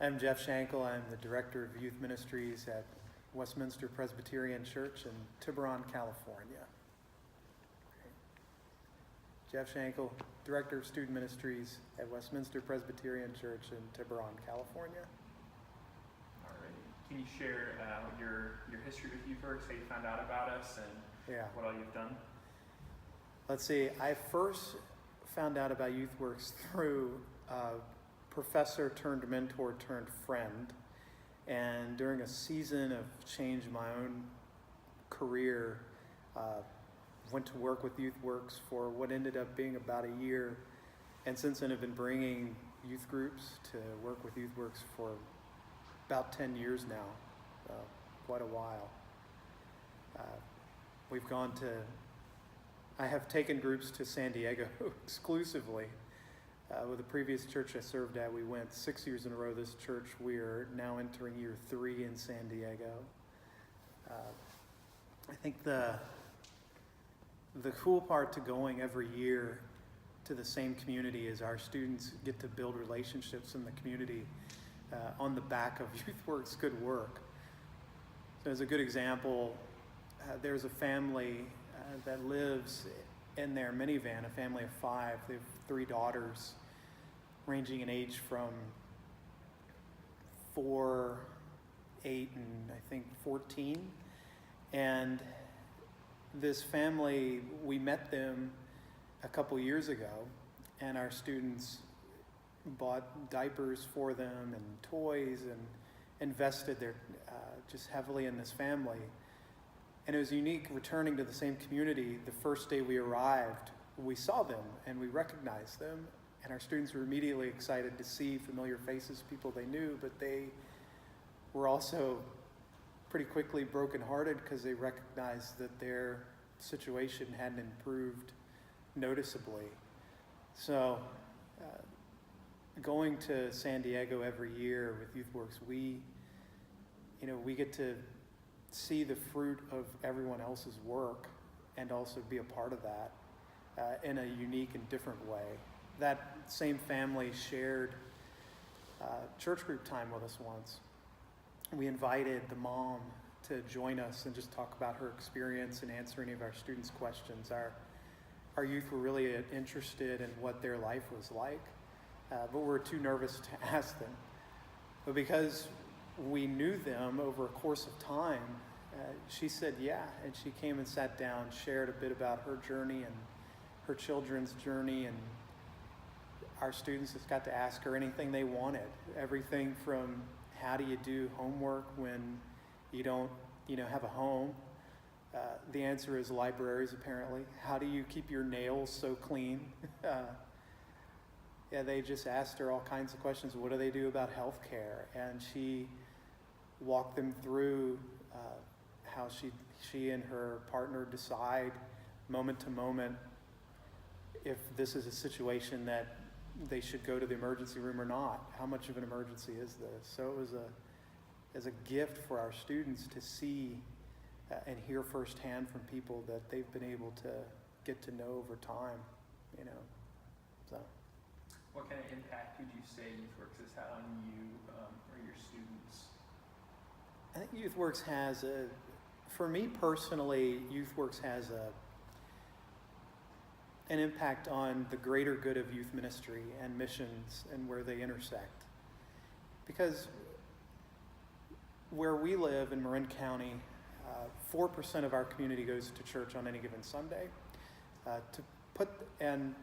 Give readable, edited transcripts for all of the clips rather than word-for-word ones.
I'm Jeff Shankle. I'm the Director of Youth Ministries at Westminster Presbyterian Church in Tiburon, California. Jeff Shankle, Director of Student Ministries at Westminster Presbyterian Church in Tiburon, California. All right. Can you share your history with YouthWorks, how you found out about us, and what all you've done? Let's see. I first found out about YouthWorks through professor turned mentor turned friend, and during a season of change in my own career, went to work with YouthWorks for what ended up being about a year, and since then have been bringing youth groups to work with YouthWorks for about 10 years now, quite a while. I have taken groups to San Diego exclusively. With the previous church I served at, we went 6 years in a row. This church, we are now entering year 3 in San Diego. I think the cool part to going every year to the same community is our students get to build relationships in the community on the back of YouthWorks' good work. So as a good example, there's a family that lives in their minivan, a family of 5. They have 3 daughters, ranging in age from 4, 8, and I think 14. And this family, we met them a couple years ago, and our students bought diapers for them and toys and invested their just heavily in this family. And it was unique returning to the same community. The first day we arrived, we saw them and we recognized them, and our students were immediately excited to see familiar faces, people they knew, but they were also pretty quickly brokenhearted because they recognized that their situation hadn't improved noticeably. So going to San Diego every year with YouthWorks, we get to see the fruit of everyone else's work and also be a part of that in a unique and different way. That same family shared church group time with us once. We invited the mom to join us and just talk about her experience and answer any of our students' questions. Our youth were really interested in what their life was like, but we were too nervous to ask them. But because we knew them over a course of time, she said yeah, and she came and sat down, shared a bit about her journey and her children's journey, and our students just got to ask her anything they wanted. Everything from how do you do homework when you don't have a home? The answer is libraries, apparently. How do you keep your nails so clean? They just asked her all kinds of questions. What do they do about health care? And she walked them through how she and her partner decide moment to moment if this is a situation that they should go to the emergency room or not. How much of an emergency is this? So it was as a gift for our students to see and hear firsthand from people that they've been able to get to know over time, So. What kind of impact would you say YouthWorks has had on you or your students? I think YouthWorks has for me personally, YouthWorks has an impact on the greater good of youth ministry and missions and where they intersect. Because where we live in Marin County, 4% of our community goes to church on any given Sunday. And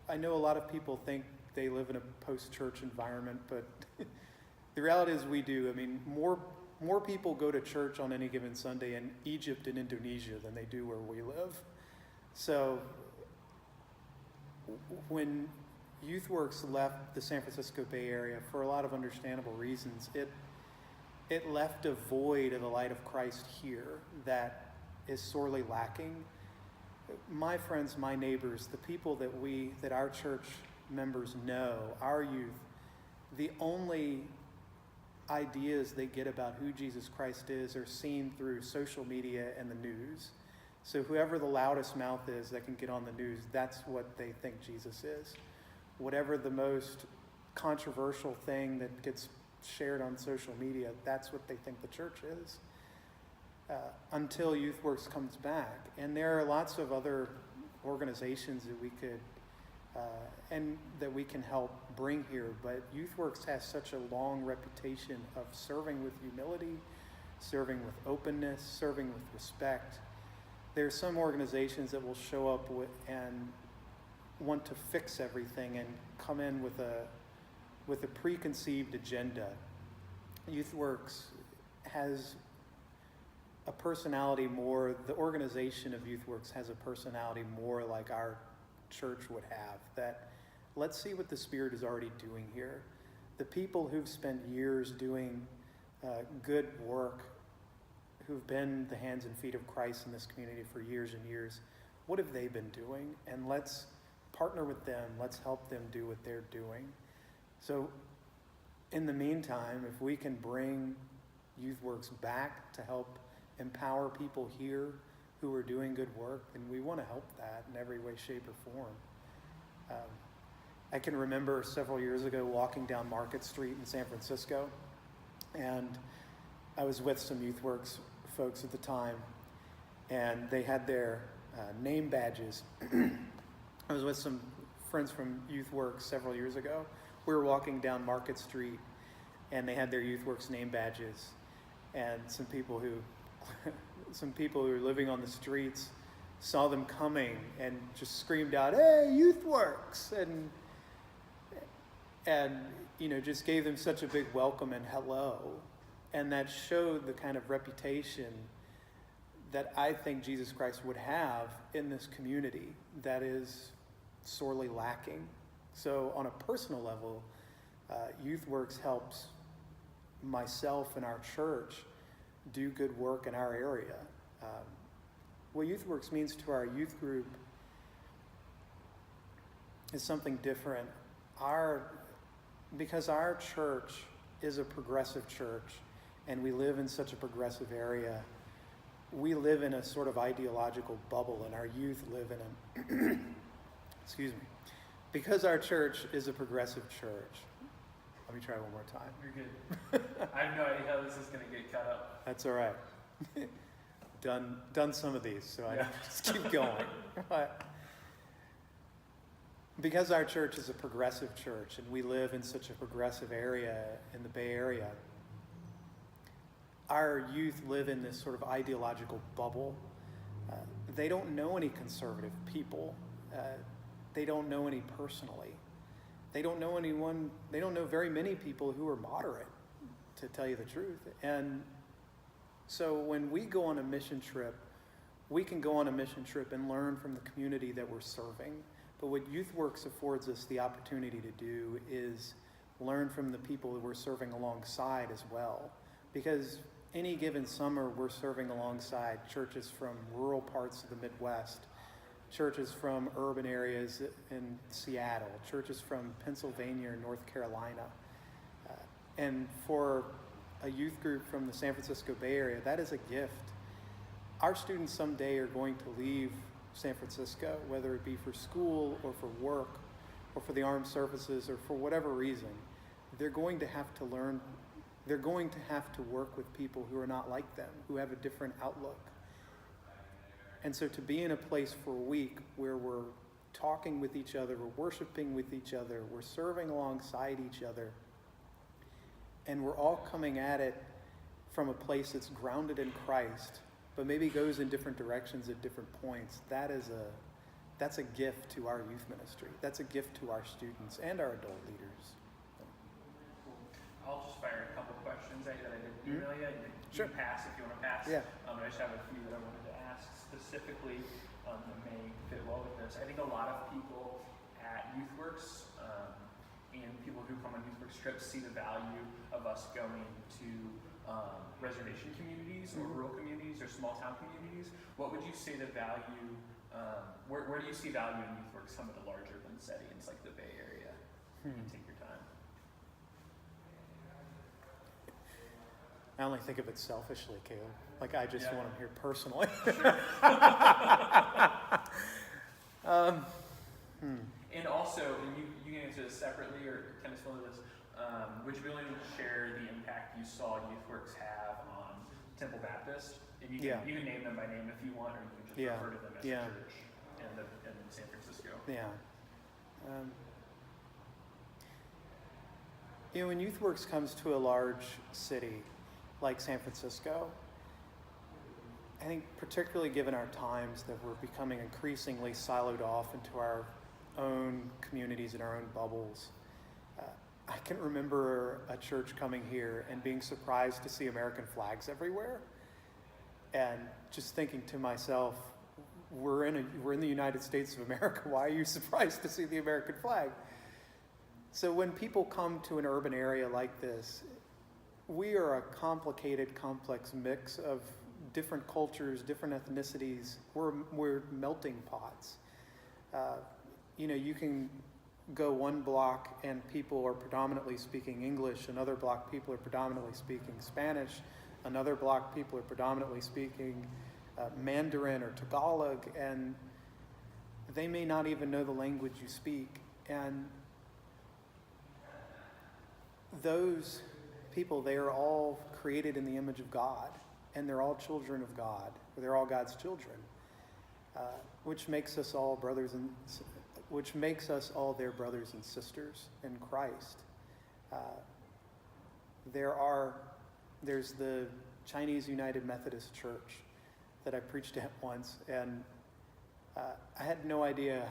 I know a lot of people think they live in a post-church environment, but the reality is we do. I mean, more people go to church on any given Sunday in Egypt and Indonesia than they do where we live. So when YouthWorks left the San Francisco Bay Area, for a lot of understandable reasons, it left a void of the light of Christ here that is sorely lacking. My friends, my neighbors, the people that our church members know, our youth, the only ideas they get about who Jesus Christ is are seen through social media and the news. So whoever the loudest mouth is that can get on the news, that's what they think Jesus is. Whatever the most controversial thing that gets shared on social media, that's what they think the church is, until YouthWorks comes back. And there are lots of other organizations that we could and that we can help bring here, but YouthWorks has such a long reputation of serving with humility, serving with openness, serving with respect. There are some organizations that will show up and want to fix everything and come in with a preconceived agenda. YouthWorks has a personality more, the organization of YouthWorks has a personality more like our church would have, that let's see what the Spirit is already doing here. The people who've spent years doing good work, who've been the hands and feet of Christ in this community for years and years, what have they been doing? And let's partner with them. Let's help them do what they're doing. So in the meantime, if we can bring YouthWorks back to help empower people here who are doing good work, then we want to help that in every way, shape, or form. I can remember several years ago walking down Market Street in San Francisco, and I was with some YouthWorks folks at the time, and they had their name badges. I was with some friends from YouthWorks several years ago. We were walking down Market Street, and they had their YouthWorks name badges, and some people who were living on the streets saw them coming and just screamed out, "Hey, YouthWorks!" and just gave them such a big welcome and hello. And that showed the kind of reputation that I think Jesus Christ would have in this community that is sorely lacking. So on a personal level, YouthWorks helps myself and our church do good work in our area. What YouthWorks means to our youth group is something different. Because our church is a progressive church, and we live in such a progressive area, we live in a sort of ideological bubble, and our youth live in a, excuse me. Because our church is a progressive church. Let me try one more time. You're good. I have no idea how this is going to get cut up. That's all right. Done some of these, so I just keep going. But because our church is a progressive church, and we live in such a progressive area in the Bay Area, our youth live in this sort of ideological bubble. They don't know any conservative people. They don't know any personally. They don't know anyone. They don't know very many people who are moderate, to tell you the truth. And so when we go on a mission trip, we can go on a mission trip and learn from the community that we're serving. But what YouthWorks affords us the opportunity to do is learn from the people that we're serving alongside as well. Because any given summer, we're serving alongside churches from rural parts of the Midwest, churches from urban areas in Seattle, churches from Pennsylvania or North Carolina. And for a youth group from the San Francisco Bay Area, that is a gift. Our students someday are going to leave San Francisco, whether it be for school or for work or for the armed services or for whatever reason. They're going to have to learn, they're going to have to work with people who are not like them, who have a different outlook. And so to be in a place for a week where we're talking with each other, we're worshiping with each other, we're serving alongside each other, and we're all coming at it from a place that's grounded in Christ, but maybe goes in different directions at different points, that's a gift to our youth ministry. That's a gift to our students and our adult leaders. I'll just fire a couple questions at you that I didn't email you. You Sure. can pass if you want to pass. Yeah. I just have a few that I wanted to ask specifically that may fit well with this. I think a lot of people at YouthWorks and people who come on YouthWorks trips see the value of us going to reservation communities or rural communities or small town communities. What would you say the value, where do you see value in YouthWorks, some of the larger urban settings like the Bay Area? You can take your time. I only think of it selfishly, Caleb. Like I just want them here personally. And also, and you can answer this separately or kind of similar to this, would you be willing to share the impact you saw YouthWorks have on Temple Baptist? And you can name them by name if you want, or you can just refer to them as a church in San Francisco. Yeah. When YouthWorks comes to a large city like San Francisco, I think particularly given our times that we're becoming increasingly siloed off into our own communities and our own bubbles, I can remember a church coming here and being surprised to see American flags everywhere, and just thinking to myself, we're in the United States of America. Why are you surprised to see the American flag? So when people come to an urban area like this, we are a complicated, complex mix of different cultures, different ethnicities. We're melting pots. You can go one block and people are predominantly speaking English, another block people are predominantly speaking Spanish, another block people are predominantly speaking Mandarin or Tagalog, and they may not even know the language you speak. And those people, they are all created in the image of God, and they're all children of God, or they're all God's children, which makes us all their brothers and sisters in Christ. There's the Chinese United Methodist Church that I preached at once, and I had no idea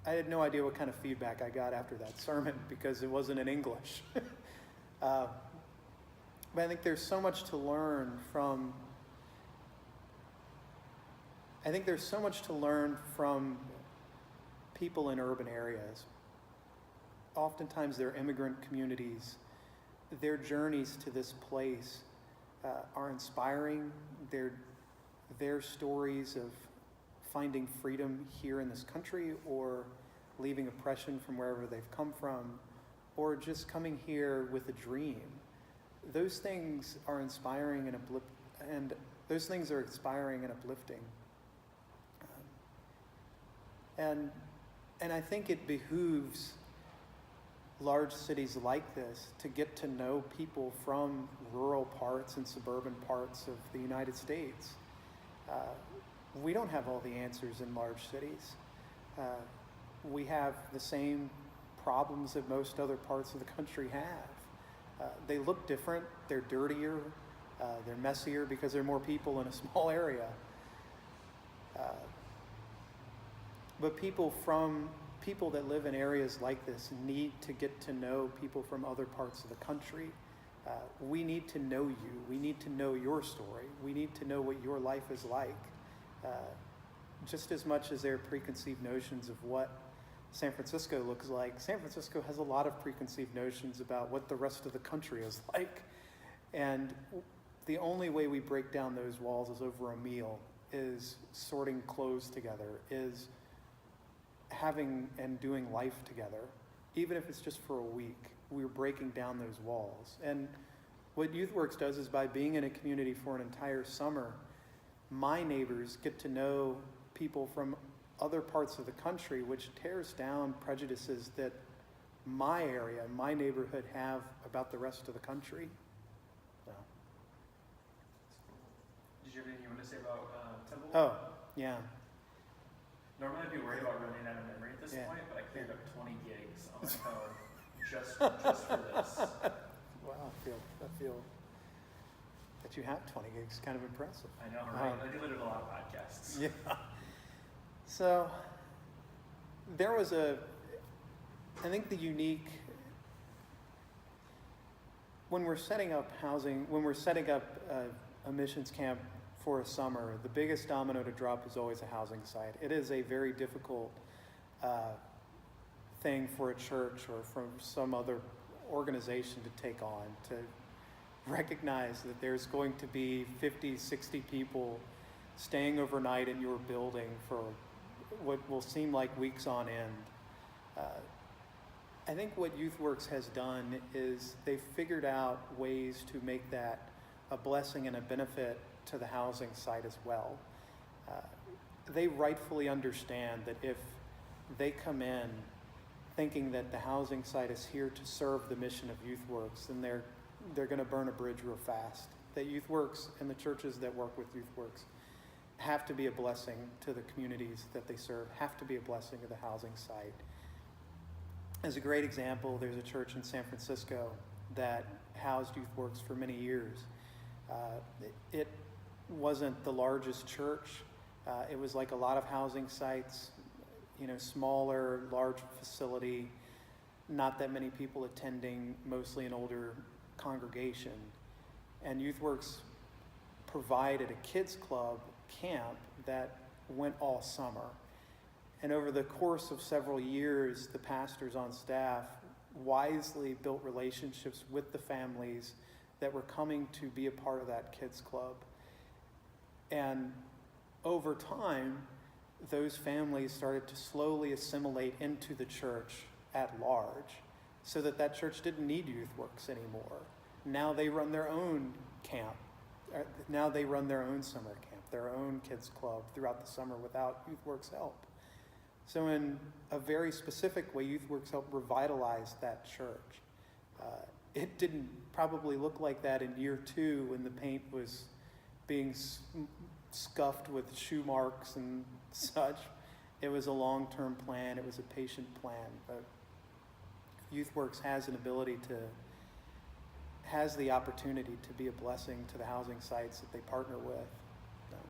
what kind of feedback I got after that sermon because it wasn't in English. But I think there's so much to learn from people in urban areas. Oftentimes they're immigrant communities. Their journeys to this place are inspiring. Their stories of finding freedom here in this country, or leaving oppression from wherever they've come from, or just coming here with a dream. Those things are inspiring and uplifting. And I think it behooves large cities like this to get to know people from rural parts and suburban parts of the United States. We don't have all the answers in large cities. We have the same problems that most other parts of the country have. They look different, they're dirtier, they're messier because there are more people in a small area. But people that live in areas like this need to get to know people from other parts of the country. We need to know you. We need to know your story. We need to know what your life is like. Just as much as there are preconceived notions of what San Francisco looks like, San Francisco has a lot of preconceived notions about what the rest of the country is like. And the only way we break down those walls is over a meal, is sorting clothes together, is having and doing life together. Even if it's just for a week, we're breaking down those walls. And what YouthWorks does is, by being in a community for an entire summer, my neighbors get to know people from other parts of the country, which tears down prejudices that my area, my neighborhood have about the rest of the country. So. Did you have anything you want to say about Temple? Oh, yeah. Normally I'd be worried about running out of memory at this Yeah. point, but I cleared up 20 gigs on my phone just for this. Wow, I feel that you have 20 gigs. Kind of impressive. I know, right? I delivered a lot of podcasts. Yeah. So there was I think the unique, when we're setting up housing, when we're setting up a missions camp for a summer, the biggest domino to drop is always a housing site. It is a very difficult thing for a church or from some other organization to take on, to recognize that there's going to be 50, 60 people staying overnight in your building for what will seem like weeks on end. I think what YouthWorks has done is they've figured out ways to make that a blessing and a benefit to the housing site as well. They rightfully understand that if they come in thinking that the housing site is here to serve the mission of YouthWorks, then they're going to burn a bridge real fast. That YouthWorks and the churches that work with YouthWorks have to be a blessing to the communities that they serve, have to be a blessing to the housing site. As a great example, there's a church in San Francisco that housed YouthWorks for many years. It wasn't the largest church. It was like a lot of housing sites, smaller, large facility, not that many people attending, mostly an older congregation. And YouthWorks provided a kids club camp that went all summer. And over the course of several years, the pastors on staff wisely built relationships with the families that were coming to be a part of that kids club. And over time, those families started to slowly assimilate into the church at large, so that church didn't need YouthWorks anymore. Now they run their own camp. Now they run their own summer camp, their own kids club throughout the summer without YouthWorks help. So in a very specific way, YouthWorks helped revitalize that church. It didn't probably look like that in year 2 when the paint was being scuffed with shoe marks and such. It was a long-term plan. It was a patient plan. But YouthWorks has the opportunity to be a blessing to the housing sites that they partner with.